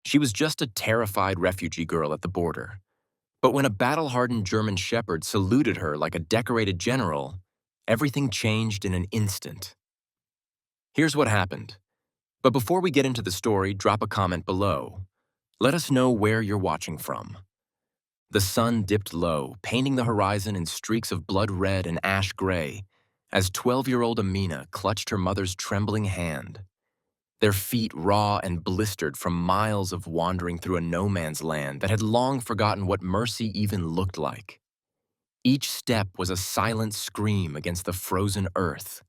She was just a terrified refugee girl at the border. But when a battle-hardened German shepherd saluted her like a decorated general, everything changed in an instant. Here's what happened. But before we get into the story, drop a comment below. Let us know where you're watching from. The sun dipped low, painting the horizon in streaks of blood red and ash gray, as 12-year-old Amina clutched her mother's trembling hand. Their feet raw and blistered from miles of wandering through a no-man's land that had long forgotten what mercy even looked like. Each step was a silent scream against the frozen earth,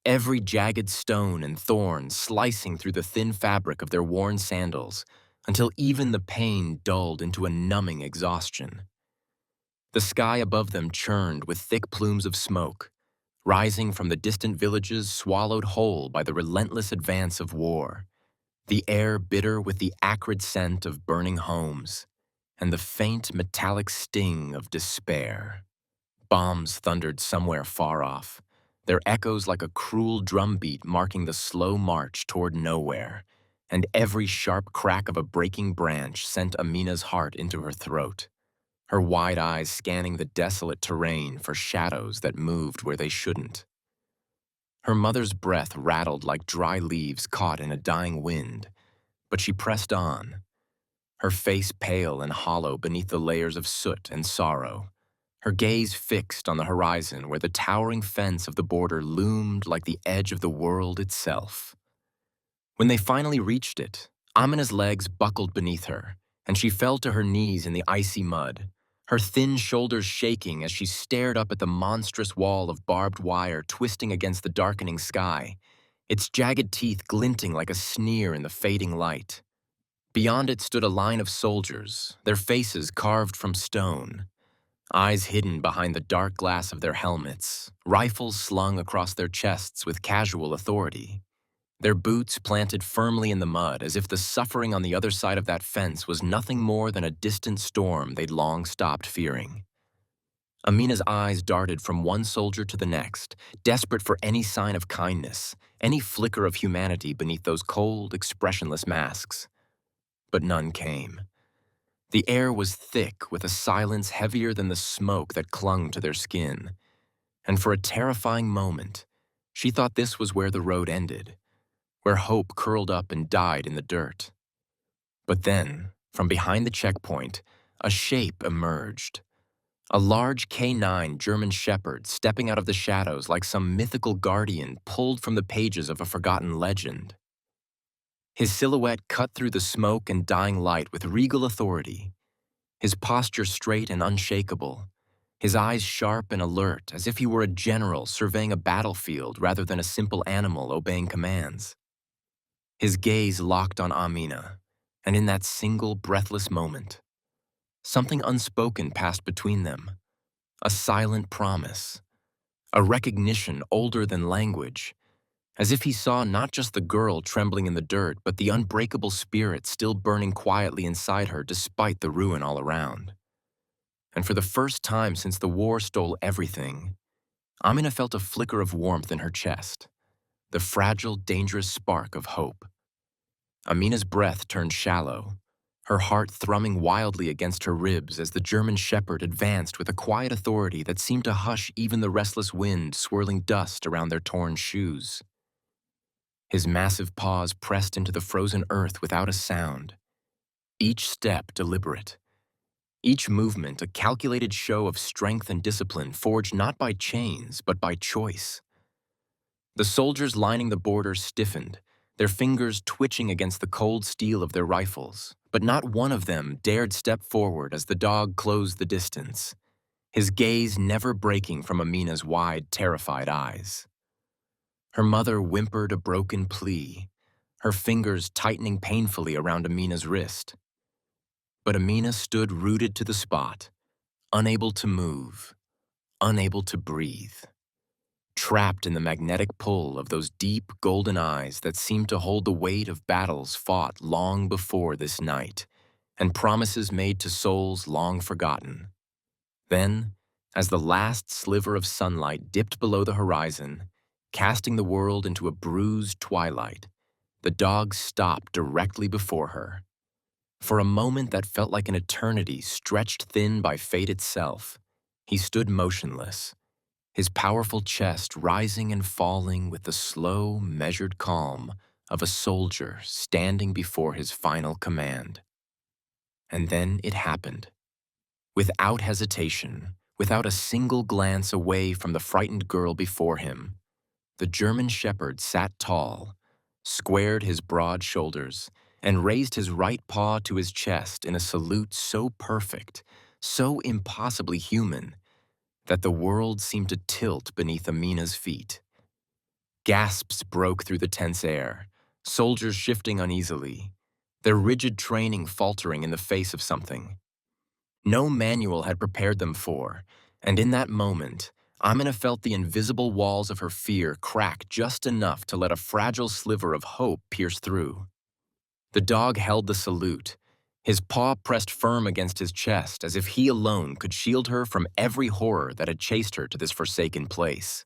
every jagged stone and thorn slicing through the thin fabric of their worn sandals until even the pain dulled into a numbing exhaustion. The sky above them churned with thick plumes of smoke, rising from the distant villages swallowed whole by the relentless advance of war, the air bitter with the acrid scent of burning homes, and the faint metallic sting of despair. Bombs thundered somewhere far off, their echoes like a cruel drumbeat marking the slow march toward nowhere, and every sharp crack of a breaking branch sent Amina's heart into her throat, her wide eyes scanning the desolate terrain for shadows that moved where they shouldn't. Her mother's breath rattled like dry leaves caught in a dying wind, but she pressed on, her face pale and hollow beneath the layers of soot and sorrow, her gaze fixed on the horizon where the towering fence of the border loomed like the edge of the world itself. When they finally reached it, Amina's legs buckled beneath her, and she fell to her knees in the icy mud, her thin shoulders shaking as she stared up at the monstrous wall of barbed wire twisting against the darkening sky, its jagged teeth glinting like a sneer in the fading light. Beyond it stood a line of soldiers, their faces carved from stone, eyes hidden behind the dark glass of their helmets, rifles slung across their chests with casual authority, their boots planted firmly in the mud as if the suffering on the other side of that fence was nothing more than a distant storm they'd long stopped fearing. Amina's eyes darted from one soldier to the next, desperate for any sign of kindness, any flicker of humanity beneath those cold, expressionless masks. But none came. The air was thick with a silence heavier than the smoke that clung to their skin, and for a terrifying moment, she thought this was where the road ended, where hope curled up and died in the dirt. But then, from behind the checkpoint, a shape emerged. A large K9 German shepherd stepping out of the shadows like some mythical guardian pulled from the pages of a forgotten legend. His silhouette cut through the smoke and dying light with regal authority, his posture straight and unshakable, his eyes sharp and alert as if he were a general surveying a battlefield rather than a simple animal obeying commands. His gaze locked on Amina, and in that single breathless moment, something unspoken passed between them, a silent promise, a recognition older than language, as if he saw not just the girl trembling in the dirt, but the unbreakable spirit still burning quietly inside her despite the ruin all around. And for the first time since the war stole everything, Amina felt a flicker of warmth in her chest, the fragile, dangerous spark of hope. Amina's breath turned shallow, her heart thrumming wildly against her ribs as the German shepherd advanced with a quiet authority that seemed to hush even the restless wind swirling dust around their torn shoes. His massive paws pressed into the frozen earth without a sound, each step deliberate, each movement a calculated show of strength and discipline forged not by chains but by choice. The soldiers lining the border stiffened, their fingers twitching against the cold steel of their rifles, but not one of them dared step forward as the dog closed the distance, his gaze never breaking from Amina's wide, terrified eyes. Her mother whimpered a broken plea, her fingers tightening painfully around Amina's wrist. But Amina stood rooted to the spot, unable to move, unable to breathe, trapped in the magnetic pull of those deep golden eyes that seemed to hold the weight of battles fought long before this night, and promises made to souls long forgotten. Then, as the last sliver of sunlight dipped below the horizon, casting the world into a bruised twilight, the dog stopped directly before her. For a moment that felt like an eternity stretched thin by fate itself, he stood motionless, his powerful chest rising and falling with the slow, measured calm of a soldier standing before his final command. And then it happened. Without hesitation, without a single glance away from the frightened girl before him, the German shepherd sat tall, squared his broad shoulders, and raised his right paw to his chest in a salute so perfect, so impossibly human, that the world seemed to tilt beneath Amina's feet. Gasps broke through the tense air, soldiers shifting uneasily, their rigid training faltering in the face of something no manual had prepared them for, and in that moment, Amina felt the invisible walls of her fear crack just enough to let a fragile sliver of hope pierce through. The dog held the salute, his paw pressed firm against his chest as if he alone could shield her from every horror that had chased her to this forsaken place.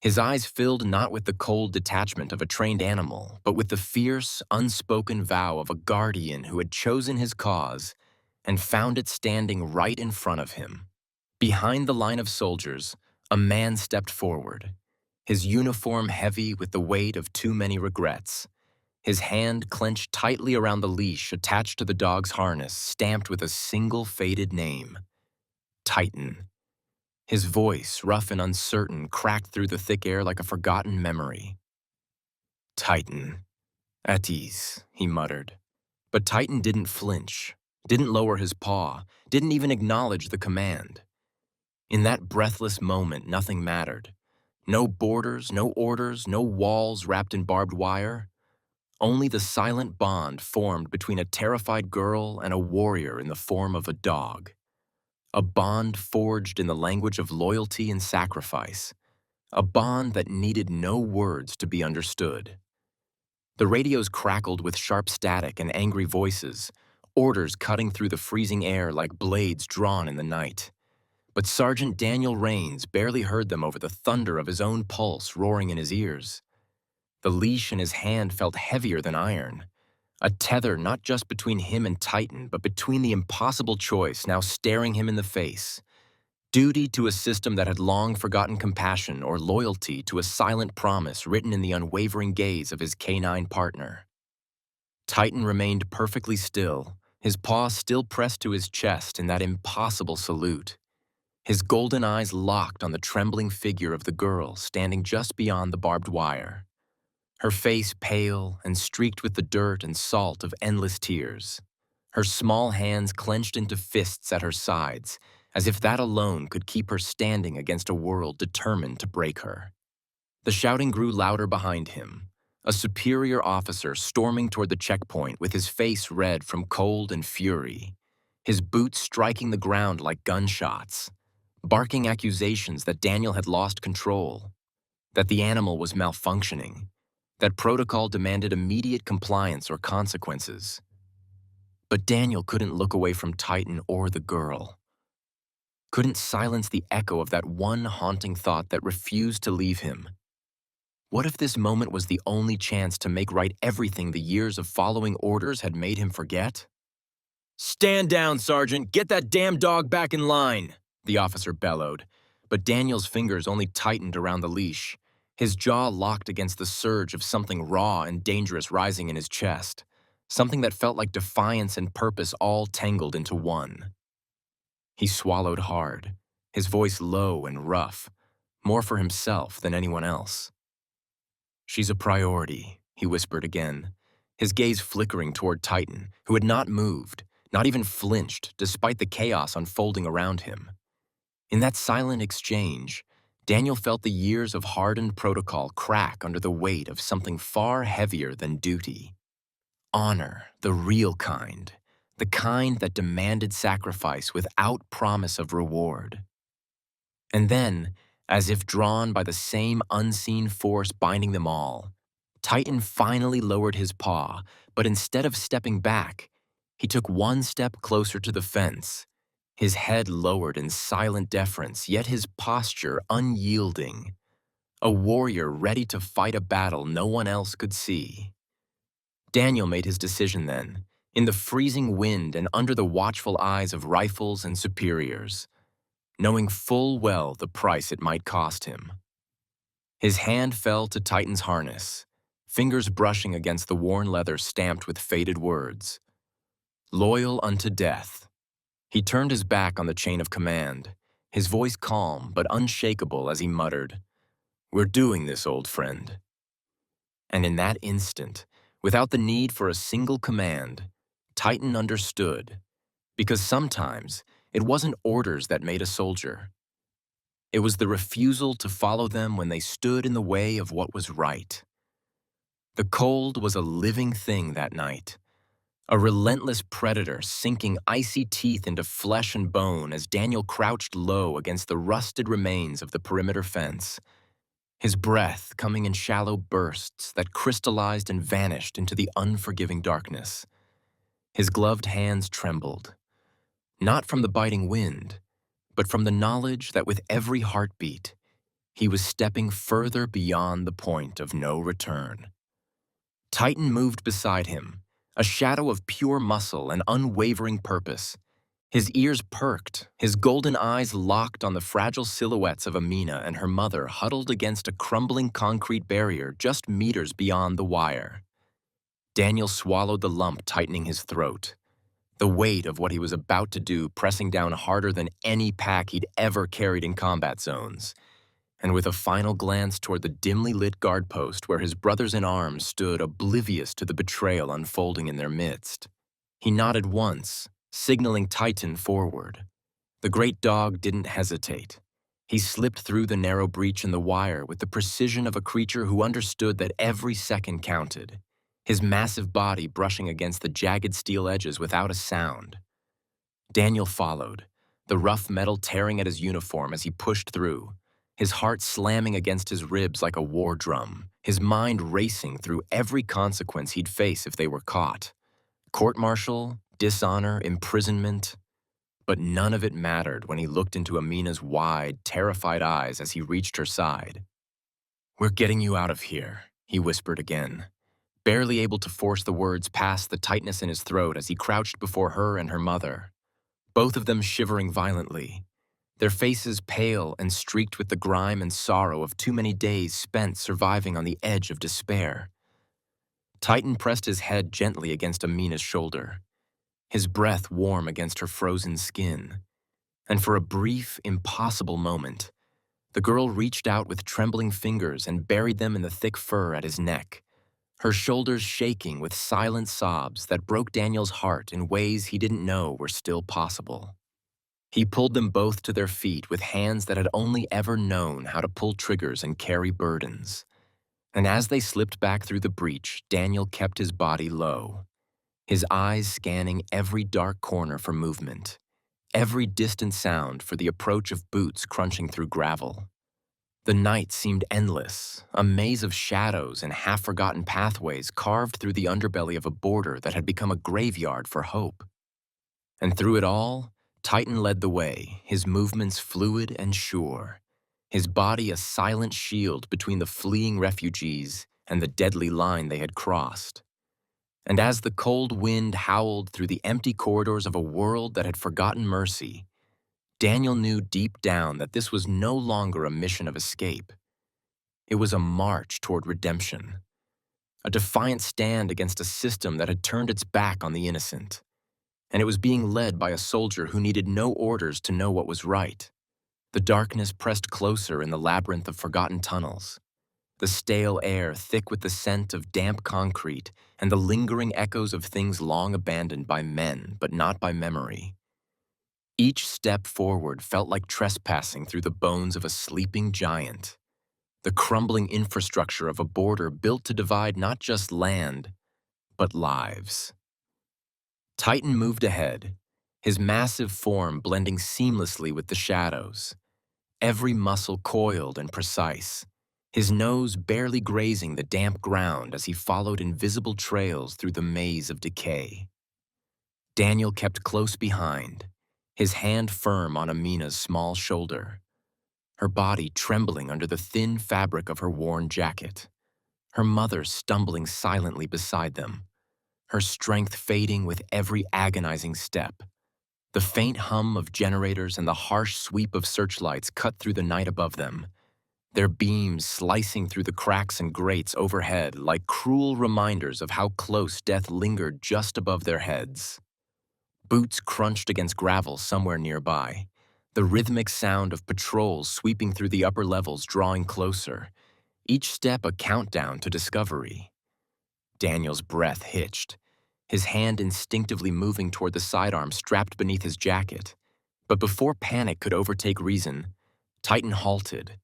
His eyes filled not with the cold detachment of a trained animal, but with the fierce, unspoken vow of a guardian who had chosen his cause and found it standing right in front of him. Behind the line of soldiers, a man stepped forward, his uniform heavy with the weight of too many regrets, his hand clenched tightly around the leash attached to the dog's harness, stamped with a single faded name, Titan. His voice, rough and uncertain, cracked through the thick air like a forgotten memory. Titan. At ease, he muttered. But Titan didn't flinch, didn't lower his paw, didn't even acknowledge the command. In that breathless moment, nothing mattered. No borders, no orders, no walls wrapped in barbed wire. Only the silent bond formed between a terrified girl and a warrior in the form of a dog. A bond forged in the language of loyalty and sacrifice. A bond that needed no words to be understood. The radios crackled with sharp static and angry voices, orders cutting through the freezing air like blades drawn in the night. But Sergeant Daniel Rains barely heard them over the thunder of his own pulse roaring in his ears. The leash in his hand felt heavier than iron, a tether not just between him and Titan, but between the impossible choice now staring him in the face. Duty to a system that had long forgotten compassion or loyalty to a silent promise written in the unwavering gaze of his canine partner. Titan remained perfectly still, his paw still pressed to his chest in that impossible salute. His golden eyes locked on the trembling figure of the girl standing just beyond the barbed wire. Her face pale and streaked with the dirt and salt of endless tears. Her small hands clenched into fists at her sides, as if that alone could keep her standing against a world determined to break her. The shouting grew louder behind him, a superior officer storming toward the checkpoint with his face red from cold and fury, his boots striking the ground like gunshots, barking accusations that Daniel had lost control, that the animal was malfunctioning, that protocol demanded immediate compliance or consequences. But Daniel couldn't look away from Titan or the girl. Couldn't silence the echo of that one haunting thought that refused to leave him. What if this moment was the only chance to make right everything the years of following orders had made him forget? "Stand down, Sergeant! Get that damn dog back in line!" the officer bellowed, but Daniel's fingers only tightened around the leash, his jaw locked against the surge of something raw and dangerous rising in his chest, something that felt like defiance and purpose all tangled into one. He swallowed hard, his voice low and rough, more for himself than anyone else. "She's a priority," he whispered again, his gaze flickering toward Titan, who had not moved, not even flinched, despite the chaos unfolding around him. In that silent exchange, Daniel felt the years of hardened protocol crack under the weight of something far heavier than duty. Honor, the real kind, the kind that demanded sacrifice without promise of reward. And then, as if drawn by the same unseen force binding them all, Titan finally lowered his paw, but instead of stepping back, he took one step closer to the fence, his head lowered in silent deference, yet his posture unyielding, a warrior ready to fight a battle no one else could see. Daniel made his decision then, in the freezing wind and under the watchful eyes of rifles and superiors, knowing full well the price it might cost him. His hand fell to Titan's harness, fingers brushing against the worn leather stamped with faded words. Loyal unto death. He turned his back on the chain of command, his voice calm but unshakable as he muttered, "We're doing this, old friend." And in that instant, without the need for a single command, Titan understood, because sometimes it wasn't orders that made a soldier. It was the refusal to follow them when they stood in the way of what was right. The cold was a living thing that night, a relentless predator sinking icy teeth into flesh and bone as Daniel crouched low against the rusted remains of the perimeter fence, his breath coming in shallow bursts that crystallized and vanished into the unforgiving darkness. His gloved hands trembled, not from the biting wind, but from the knowledge that with every heartbeat, he was stepping further beyond the point of no return. Titan moved beside him, a shadow of pure muscle and unwavering purpose. His ears perked, his golden eyes locked on the fragile silhouettes of Amina and her mother huddled against a crumbling concrete barrier just meters beyond the wire. Daniel swallowed the lump tightening his throat, the weight of what he was about to do pressing down harder than any pack he'd ever carried in combat zones. And with a final glance toward the dimly lit guard post where his brothers-in-arms stood oblivious to the betrayal unfolding in their midst, he nodded once, signaling Titan forward. The great dog didn't hesitate. He slipped through the narrow breach in the wire with the precision of a creature who understood that every second counted, his massive body brushing against the jagged steel edges without a sound. Daniel followed, the rough metal tearing at his uniform as he pushed through, his heart slamming against his ribs like a war drum, his mind racing through every consequence he'd face if they were caught. Court-martial, dishonor, imprisonment. But none of it mattered when he looked into Amina's wide, terrified eyes as he reached her side. "We're getting you out of here," he whispered again, barely able to force the words past the tightness in his throat as he crouched before her and her mother, both of them shivering violently, their faces pale and streaked with the grime and sorrow of too many days spent surviving on the edge of despair. Titan pressed his head gently against Amina's shoulder, his breath warm against her frozen skin, and for a brief, impossible moment, the girl reached out with trembling fingers and buried them in the thick fur at his neck, her shoulders shaking with silent sobs that broke Daniel's heart in ways he didn't know were still possible. He pulled them both to their feet with hands that had only ever known how to pull triggers and carry burdens. And as they slipped back through the breach, Daniel kept his body low, his eyes scanning every dark corner for movement, every distant sound for the approach of boots crunching through gravel. The night seemed endless, a maze of shadows and half-forgotten pathways carved through the underbelly of a border that had become a graveyard for hope. And through it all, Titan led the way, his movements fluid and sure, his body a silent shield between the fleeing refugees and the deadly line they had crossed. And as the cold wind howled through the empty corridors of a world that had forgotten mercy, Daniel knew deep down that this was no longer a mission of escape. It was a march toward redemption, a defiant stand against a system that had turned its back on the innocent. And it was being led by a soldier who needed no orders to know what was right. The darkness pressed closer in the labyrinth of forgotten tunnels, the stale air thick with the scent of damp concrete and the lingering echoes of things long abandoned by men but not by memory. Each step forward felt like trespassing through the bones of a sleeping giant, the crumbling infrastructure of a border built to divide not just land, but lives. Titan moved ahead, his massive form blending seamlessly with the shadows, every muscle coiled and precise, his nose barely grazing the damp ground as he followed invisible trails through the maze of decay. Daniel kept close behind, his hand firm on Amina's small shoulder, her body trembling under the thin fabric of her worn jacket, her mother stumbling silently beside them, her strength fading with every agonizing step. The faint hum of generators and the harsh sweep of searchlights cut through the night above them, their beams slicing through the cracks and grates overhead like cruel reminders of how close death lingered just above their heads. Boots crunched against gravel somewhere nearby, the rhythmic sound of patrols sweeping through the upper levels drawing closer, each step a countdown to discovery. Daniel's breath hitched, his hand instinctively moving toward the sidearm strapped beneath his jacket. But before panic could overtake reason, Titan halted,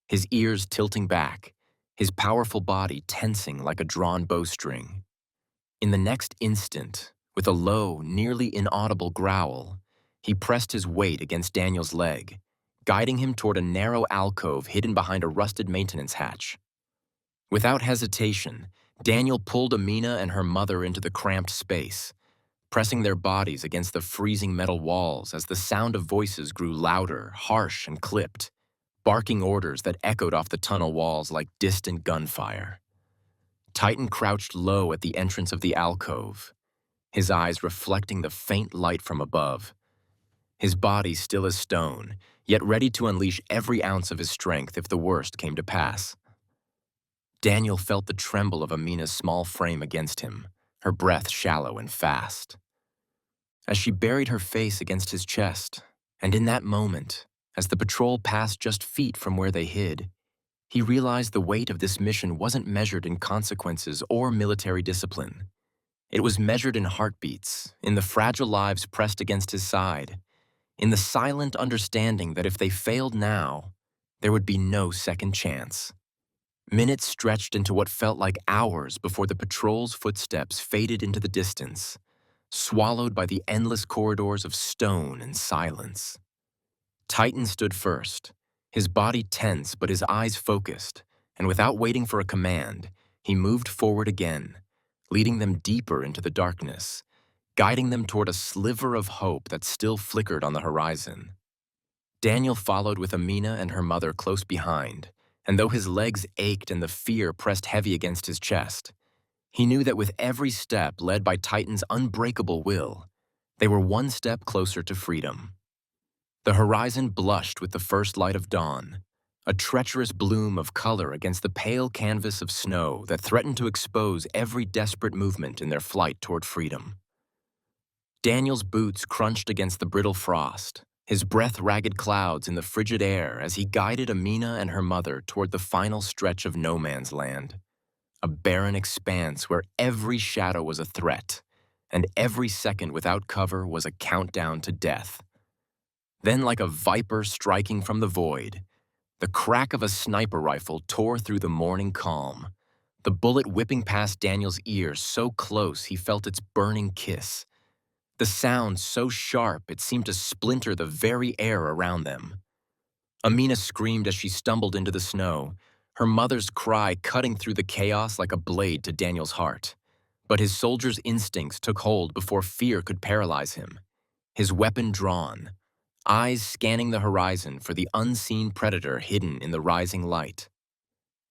his ears tilting back, his powerful body tensing like a drawn bowstring. In the next instant, with a low, nearly inaudible growl, he pressed his weight against Daniel's leg, guiding him toward a narrow alcove hidden behind a rusted maintenance hatch. Without hesitation, Daniel pulled Amina and her mother into the cramped space, pressing their bodies against the freezing metal walls as the sound of voices grew louder, harsh, and clipped, barking orders that echoed off the tunnel walls like distant gunfire. Titan crouched low at the entrance of the alcove, his eyes reflecting the faint light from above. His body still as stone, yet ready to unleash every ounce of his strength if the worst came to pass. Daniel felt the tremble of Amina's small frame against him, her breath shallow and fast. As she buried her face against his chest, and in that moment, as the patrol passed just feet from where they hid, he realized the weight of this mission wasn't measured in consequences or military discipline. It was measured in heartbeats, in the fragile lives pressed against his side, in the silent understanding that if they failed now, there would be no second chance. Minutes stretched into what felt like hours before the patrol's footsteps faded into the distance, swallowed by the endless corridors of stone and silence. Titan stood first, his body tense but his eyes focused, and without waiting for a command, he moved forward again, leading them deeper into the darkness, guiding them toward a sliver of hope that still flickered on the horizon. Daniel followed with Amina and her mother close behind, and though his legs ached and the fear pressed heavy against his chest, he knew that with every step led by Titan's unbreakable will, they were one step closer to freedom. The horizon blushed with the first light of dawn, a treacherous bloom of color against the pale canvas of snow that threatened to expose every desperate movement in their flight toward freedom. Daniel's boots crunched against the brittle frost, his breath ragged clouds in the frigid air as he guided Amina and her mother toward the final stretch of no man's land, a barren expanse where every shadow was a threat, and every second without cover was a countdown to death. Then, like a viper striking from the void, the crack of a sniper rifle tore through the morning calm, the bullet whipping past Daniel's ear so close he felt its burning kiss, the sound so sharp it seemed to splinter the very air around them. Amina screamed as she stumbled into the snow, her mother's cry cutting through the chaos like a blade to Daniel's heart. But his soldier's instincts took hold before fear could paralyze him, his weapon drawn, eyes scanning the horizon for the unseen predator hidden in the rising light.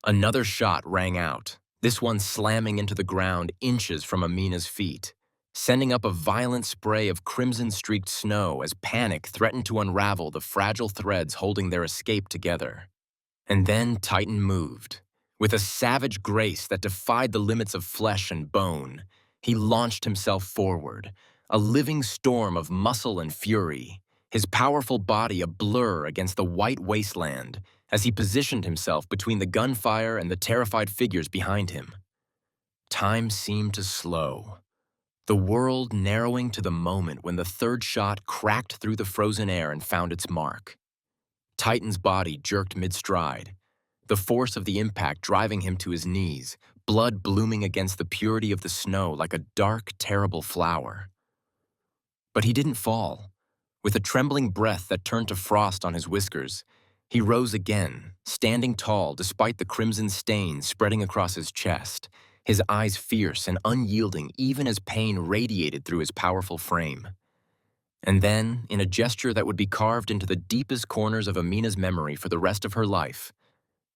Another shot rang out, this one slamming into the ground inches from Amina's feet, sending up a violent spray of crimson-streaked snow as panic threatened to unravel the fragile threads holding their escape together. And then Titan moved. With a savage grace that defied the limits of flesh and bone, he launched himself forward, a living storm of muscle and fury, his powerful body a blur against the white wasteland as he positioned himself between the gunfire and the terrified figures behind him. Time seemed to slow, the world narrowing to the moment when the third shot cracked through the frozen air and found its mark. Titan's body jerked mid-stride, the force of the impact driving him to his knees, blood blooming against the purity of the snow like a dark, terrible flower. But he didn't fall. With a trembling breath that turned to frost on his whiskers, he rose again, standing tall despite the crimson stain spreading across his chest, his eyes fierce and unyielding even as pain radiated through his powerful frame. And then, in a gesture that would be carved into the deepest corners of Amina's memory for the rest of her life,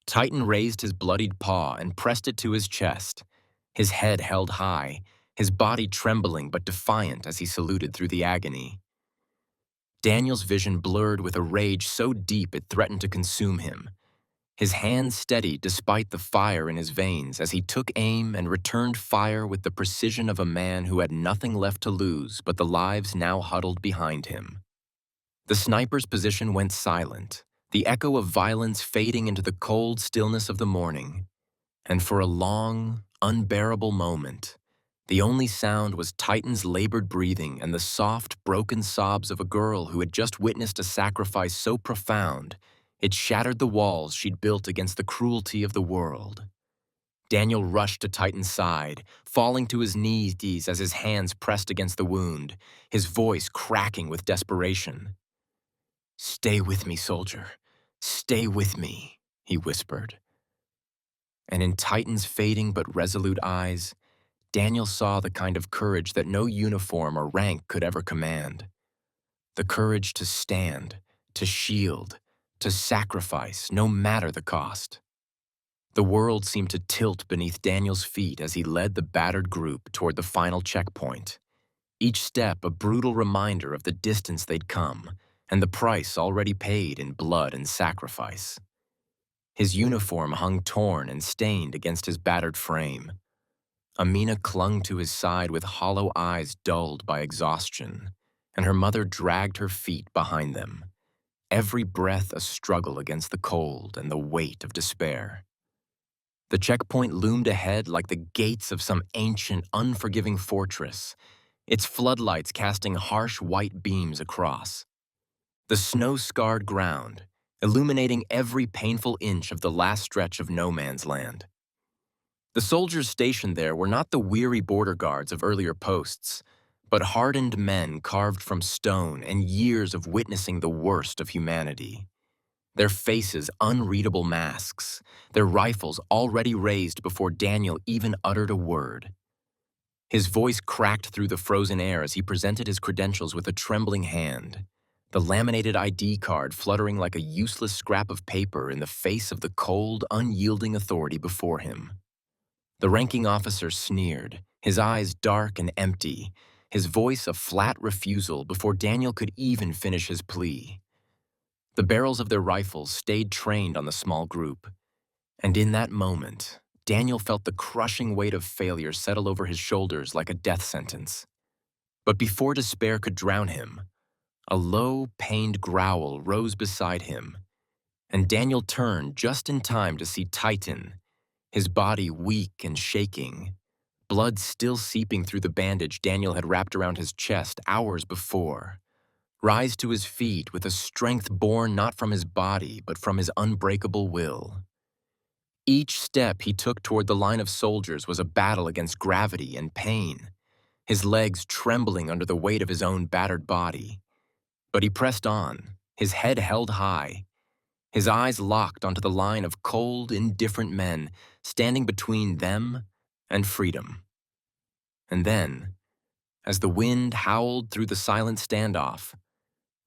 Titan raised his bloodied paw and pressed it to his chest, his head held high, his body trembling but defiant as he saluted through the agony. Daniel's vision blurred with a rage so deep it threatened to consume him. His hand steadied despite the fire in his veins as he took aim and returned fire with the precision of a man who had nothing left to lose but the lives now huddled behind him. The sniper's position went silent, the echo of violence fading into the cold stillness of the morning. And for a long, unbearable moment, the only sound was Titan's labored breathing and the soft, broken sobs of a girl who had just witnessed a sacrifice so profound it shattered the walls she'd built against the cruelty of the world. Daniel rushed to Titan's side, falling to his knees as his hands pressed against the wound, his voice cracking with desperation. "Stay with me, soldier. Stay with me," he whispered. And in Titan's fading but resolute eyes, Daniel saw the kind of courage that no uniform or rank could ever command. The courage to stand, to shield, to sacrifice, no matter the cost. The world seemed to tilt beneath Daniel's feet as he led the battered group toward the final checkpoint. Each step a brutal reminder of the distance they'd come and the price already paid in blood and sacrifice. His uniform hung torn and stained against his battered frame. Amina clung to his side with hollow eyes dulled by exhaustion, and her mother dragged her feet behind them, every breath a struggle against the cold and the weight of despair. The checkpoint loomed ahead like the gates of some ancient, unforgiving fortress, its floodlights casting harsh white beams across. The snow-scarred ground, illuminating every painful inch of the last stretch of no man's land. The soldiers stationed there were not the weary border guards of earlier posts, but hardened men carved from stone and years of witnessing the worst of humanity. Their faces unreadable masks, their rifles already raised before Daniel even uttered a word. His voice cracked through the frozen air as he presented his credentials with a trembling hand, the laminated ID card fluttering like a useless scrap of paper in the face of the cold, unyielding authority before him. The ranking officer sneered, his eyes dark and empty, his voice a flat refusal before Daniel could even finish his plea. The barrels of their rifles stayed trained on the small group, and in that moment, Daniel felt the crushing weight of failure settle over his shoulders like a death sentence. But before despair could drown him, a low, pained growl rose beside him, and Daniel turned just in time to see Titan, his body weak and shaking, blood still seeping through the bandage Daniel had wrapped around his chest hours before, rise to his feet with a strength born not from his body but from his unbreakable will. Each step he took toward the line of soldiers was a battle against gravity and pain, his legs trembling under the weight of his own battered body. But he pressed on, his head held high, his eyes locked onto the line of cold, indifferent men standing between them and freedom. And then, as the wind howled through the silent standoff,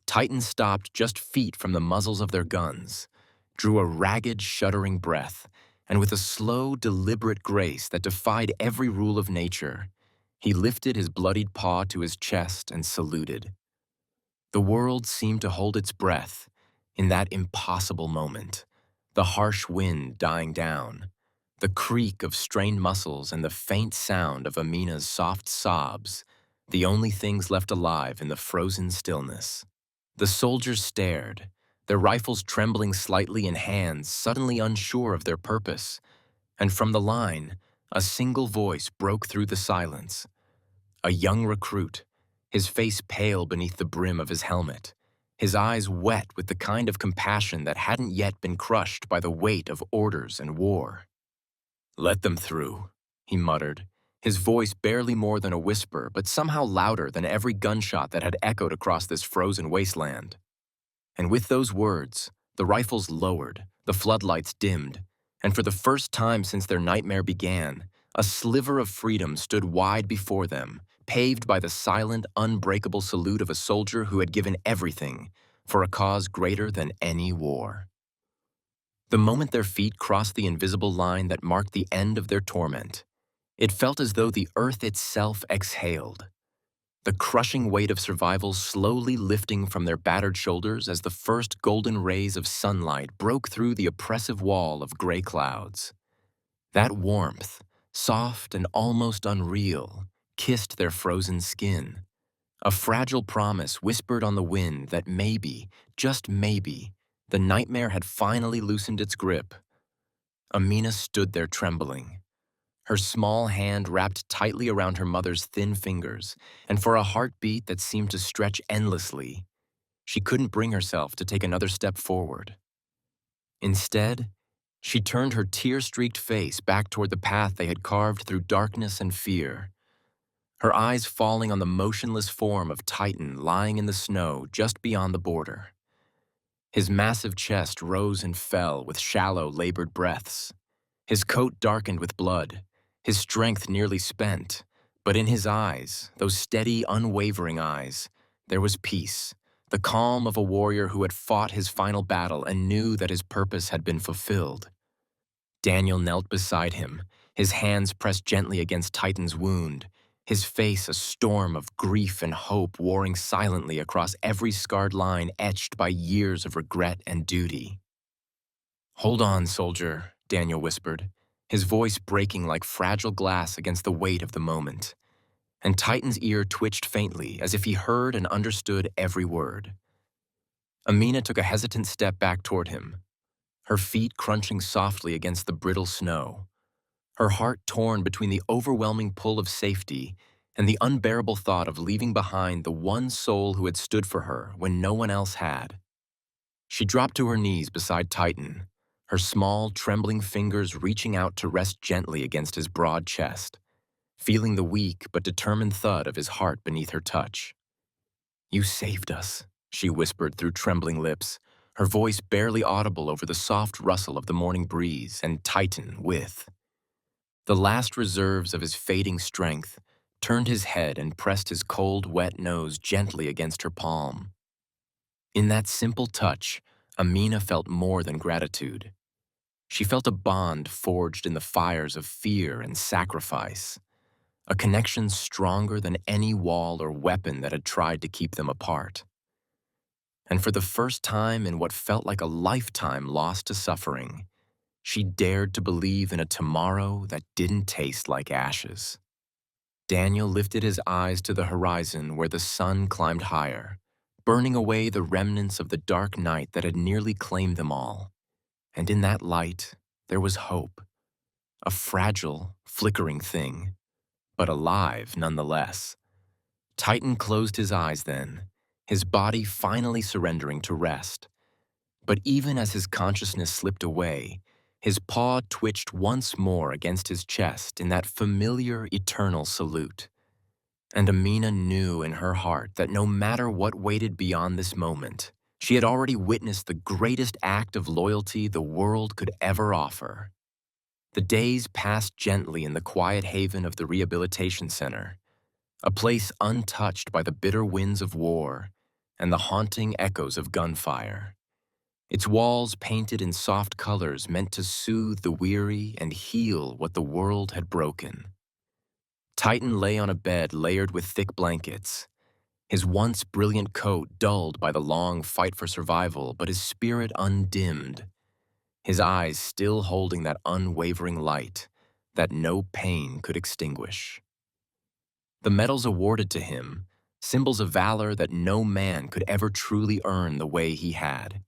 Titans stopped just feet from the muzzles of their guns, drew a ragged, shuddering breath, and with a slow, deliberate grace that defied every rule of nature, he lifted his bloodied paw to his chest and saluted. The world seemed to hold its breath in that impossible moment, the harsh wind dying down, the creak of strained muscles and the faint sound of Amina's soft sobs, the only things left alive in the frozen stillness. The soldiers stared, their rifles trembling slightly in hands suddenly unsure of their purpose, and from the line, a single voice broke through the silence. A young recruit, his face pale beneath the brim of his helmet, his eyes wet with the kind of compassion that hadn't yet been crushed by the weight of orders and war. "Let them through," he muttered, his voice barely more than a whisper, but somehow louder than every gunshot that had echoed across this frozen wasteland. And with those words, the rifles lowered, the floodlights dimmed, and for the first time since their nightmare began, a sliver of freedom stood wide before them, paved by the silent, unbreakable salute of a soldier who had given everything for a cause greater than any war. The moment their feet crossed the invisible line that marked the end of their torment, It felt as though the earth itself exhaled, the crushing weight of survival slowly lifting from their battered shoulders as the first golden rays of sunlight broke through the oppressive wall of gray clouds. That warmth, soft and almost unreal, kissed their frozen skin, a fragile promise whispered on the wind that maybe, just maybe, the nightmare had finally loosened its grip. Amina stood there trembling, her small hand wrapped tightly around her mother's thin fingers, and for a heartbeat that seemed to stretch endlessly, she couldn't bring herself to take another step forward. Instead, she turned her tear-streaked face back toward the path they had carved through darkness and fear, her eyes falling on the motionless form of Titan lying in the snow just beyond the border. His massive chest rose and fell with shallow, labored breaths. His coat darkened with blood, his strength nearly spent, but in his eyes, those steady, unwavering eyes, there was peace, the calm of a warrior who had fought his final battle and knew that his purpose had been fulfilled. Daniel knelt beside him, his hands pressed gently against Titan's wound, his face a storm of grief and hope warring silently across every scarred line etched by years of regret and duty. "Hold on, soldier," Daniel whispered, his voice breaking like fragile glass against the weight of the moment. And Titan's ear twitched faintly as if he heard and understood every word. Amina took a hesitant step back toward him, her feet crunching softly against the brittle snow, her heart torn between the overwhelming pull of safety and the unbearable thought of leaving behind the one soul who had stood for her when no one else had. She dropped to her knees beside Titan, her small, trembling fingers reaching out to rest gently against his broad chest, feeling the weak but determined thud of his heart beneath her touch. "You saved us," she whispered through trembling lips, her voice barely audible over the soft rustle of the morning breeze, and Titan with. The last reserves of his fading strength turned his head and pressed his cold, wet nose gently against her palm. In that simple touch, Amina felt more than gratitude. She felt a bond forged in the fires of fear and sacrifice, a connection stronger than any wall or weapon that had tried to keep them apart. And for the first time in what felt like a lifetime lost to suffering, she dared to believe in a tomorrow that didn't taste like ashes. Daniel lifted his eyes to the horizon where the sun climbed higher, burning away the remnants of the dark night that had nearly claimed them all. And in that light, there was hope, a fragile, flickering thing, but alive nonetheless. Titan closed his eyes then, his body finally surrendering to rest. But even as his consciousness slipped away, his paw twitched once more against his chest in that familiar, eternal salute. And Amina knew in her heart that no matter what waited beyond this moment, she had already witnessed the greatest act of loyalty the world could ever offer. The days passed gently in the quiet haven of the rehabilitation center, a place untouched by the bitter winds of war and the haunting echoes of gunfire. Its walls painted in soft colors meant to soothe the weary and heal what the world had broken. Titan lay on a bed layered with thick blankets, his once brilliant coat dulled by the long fight for survival, but his spirit undimmed, his eyes still holding that unwavering light that no pain could extinguish. The medals awarded to him, symbols of valor that no man could ever truly earn the way he had,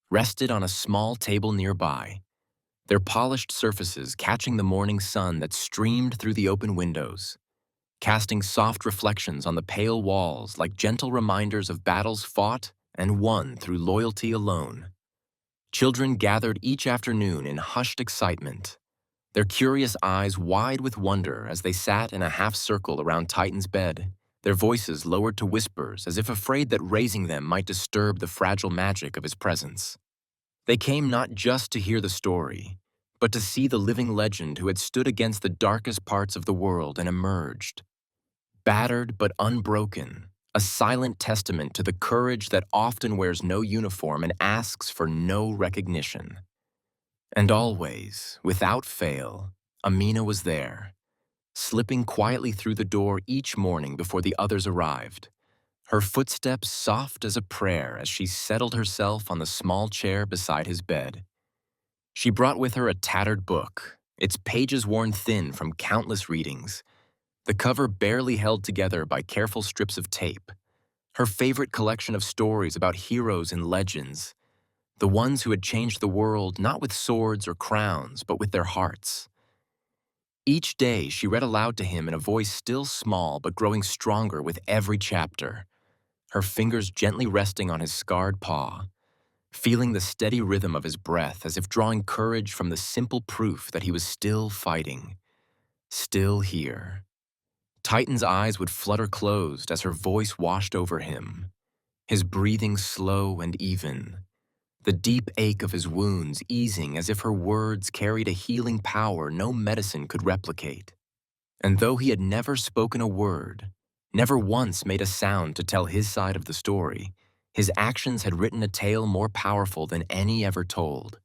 rested on a small table nearby, their polished surfaces catching the morning sun that streamed through the open windows, casting soft reflections on the pale walls like gentle reminders of battles fought and won through loyalty alone. Children gathered each afternoon in hushed excitement, their curious eyes wide with wonder as they sat in a half-circle around Titan's bed, their voices lowered to whispers as if afraid that raising them might disturb the fragile magic of his presence. They came not just to hear the story, but to see the living legend who had stood against the darkest parts of the world and emerged, battered but unbroken, a silent testament to the courage that often wears no uniform and asks for no recognition. And always, without fail, Amina was there, slipping quietly through the door each morning before the others arrived, her footsteps soft as a prayer as she settled herself on the small chair beside his bed. She brought with her a tattered book, its pages worn thin from countless readings, the cover barely held together by careful strips of tape, her favorite collection of stories about heroes and legends, the ones who had changed the world not with swords or crowns, but with their hearts. Each day she read aloud to him in a voice still small but growing stronger with every chapter, her fingers gently resting on his scarred paw, feeling the steady rhythm of his breath as if drawing courage from the simple proof that he was still fighting, still here. Titan's eyes would flutter closed as her voice washed over him, his breathing slow and even, the deep ache of his wounds easing as if her words carried a healing power no medicine could replicate. And though he had never spoken a word, never once made a sound to tell his side of the story, his actions had written a tale more powerful than any ever told.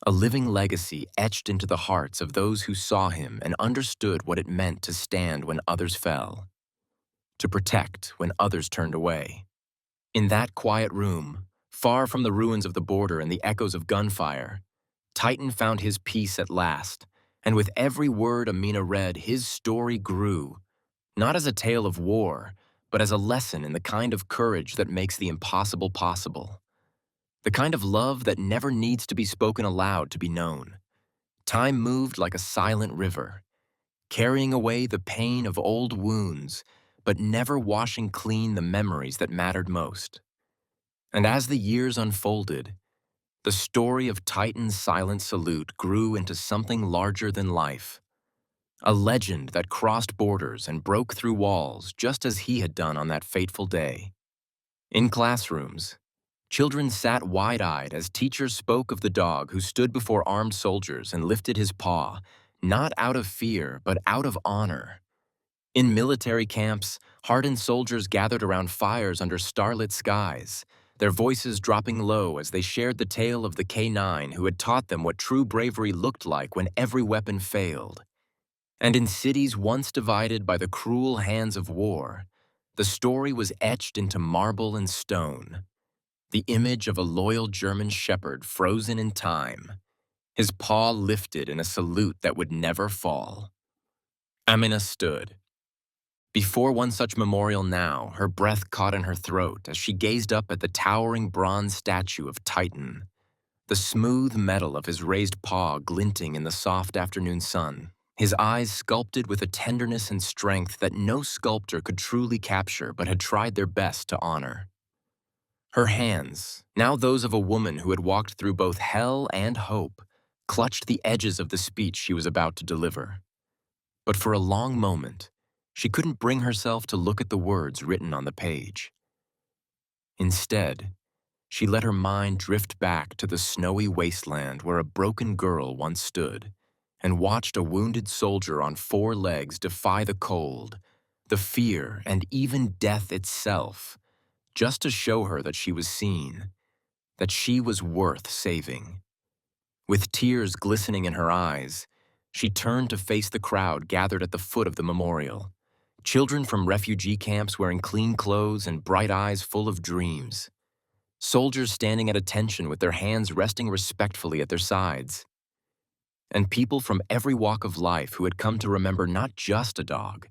A living legacy etched into the hearts of those who saw him and understood what it meant to stand when others fell, to protect when others turned away. In that quiet room, far from the ruins of the border and the echoes of gunfire, Titan found his peace at last, and with every word Amina read, his story grew, not as a tale of war, but as a lesson in the kind of courage that makes the impossible possible. The kind of love that never needs to be spoken aloud to be known. Time moved like a silent river, carrying away the pain of old wounds, but never washing clean the memories that mattered most. And as the years unfolded, the story of Titan's silent salute grew into something larger than life. A legend that crossed borders and broke through walls just as he had done on that fateful day. In classrooms, children sat wide-eyed as teachers spoke of the dog who stood before armed soldiers and lifted his paw, not out of fear, but out of honor. In military camps, hardened soldiers gathered around fires under starlit skies, their voices dropping low as they shared the tale of the K9 who had taught them what true bravery looked like when every weapon failed. And in cities once divided by the cruel hands of war, the story was etched into marble and stone. The image of a loyal German shepherd frozen in time, his paw lifted in a salute that would never fall. Amina stood. Before one such memorial now, her breath caught in her throat as she gazed up at the towering bronze statue of Titan, the smooth metal of his raised paw glinting in the soft afternoon sun, his eyes sculpted with a tenderness and strength that no sculptor could truly capture but had tried their best to honor. Her hands, now those of a woman who had walked through both hell and hope, clutched the edges of the speech she was about to deliver. But for a long moment, she couldn't bring herself to look at the words written on the page. Instead, she let her mind drift back to the snowy wasteland where a broken girl once stood and watched a wounded soldier on 4 legs defy the cold, the fear, and even death itself, just to show her that she was seen, that she was worth saving. With tears glistening in her eyes, she turned to face the crowd gathered at the foot of the memorial. Children from refugee camps wearing clean clothes and bright eyes full of dreams. Soldiers standing at attention with their hands resting respectfully at their sides. And people from every walk of life who had come to remember not just a dog,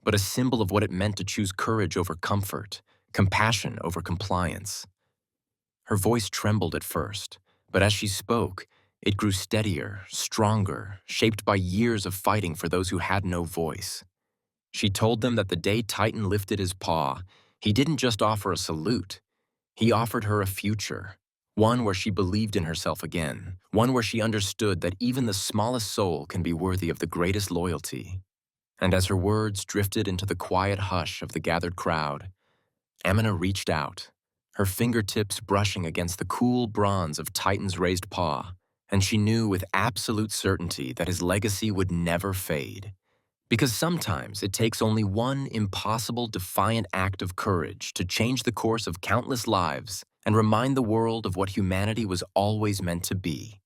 but a symbol of what it meant to choose courage over comfort, compassion over compliance. Her voice trembled at first, but as she spoke, it grew steadier, stronger, shaped by years of fighting for those who had no voice. She told them that the day Titan lifted his paw, he didn't just offer a salute. He offered her a future, one where she believed in herself again, one where she understood that even the smallest soul can be worthy of the greatest loyalty. And as her words drifted into the quiet hush of the gathered crowd, Amina reached out, her fingertips brushing against the cool bronze of Titan's raised paw, and she knew with absolute certainty that his legacy would never fade. Because sometimes it takes only one impossible, defiant act of courage to change the course of countless lives and remind the world of what humanity was always meant to be.